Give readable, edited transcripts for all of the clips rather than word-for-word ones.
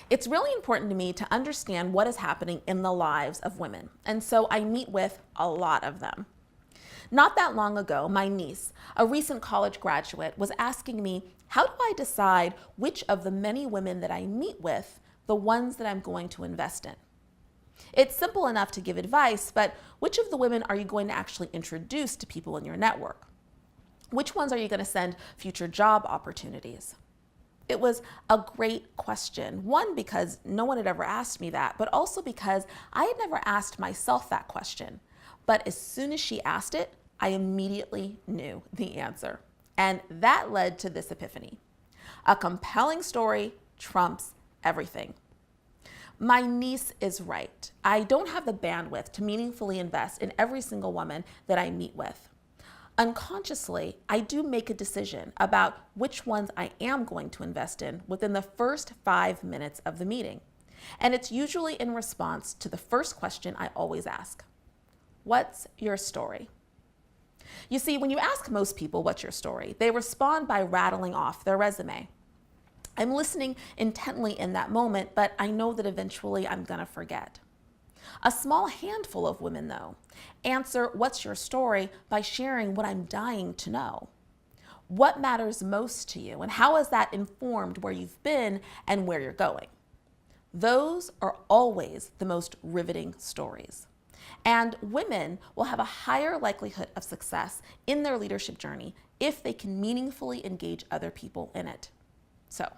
It's really important to me to understand what is happening in the lives of women, and so I meet with a lot of them. Not that long ago, my niece, a recent college graduate, was asking me, how do I decide which of the many women that I meet with, the ones that I'm going to invest in? It's simple enough to give advice, but which of the women are you going to actually introduce to people in your network? Which ones are you going to send future job opportunities? It was a great question. One, because no one had ever asked me that, but also because I had never asked myself that question. But as soon as she asked it, I immediately knew the answer. And that led to this epiphany. A compelling story trumps everything. My niece is right. I don't have the bandwidth to meaningfully invest in every single woman that I meet with. Unconsciously, I do make a decision about which ones I am going to invest in within the first 5 minutes of the meeting. And it's usually in response to the first question I always ask. What's your story? You see, when you ask most people what's your story, they respond by rattling off their resume. I'm listening intently in that moment, but I know that eventually I'm gonna forget. A small handful of women, though, answer what's your story by sharing what I'm dying to know. What matters most to you, and how has that informed where you've been and where you're going? Those are always the most riveting stories. And women will have a higher likelihood of success in their leadership journey if they can meaningfully engage other people in it. So,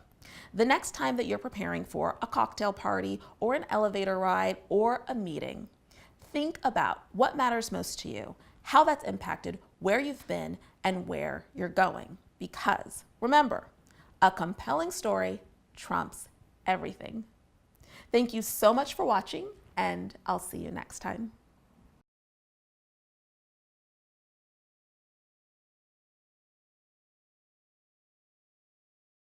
the next time that you're preparing for a cocktail party or an elevator ride or a meeting, think about what matters most to you, how that's impacted where you've been and where you're going. Because remember, a compelling story trumps everything. Thank you so much for watching, and I'll see you next time.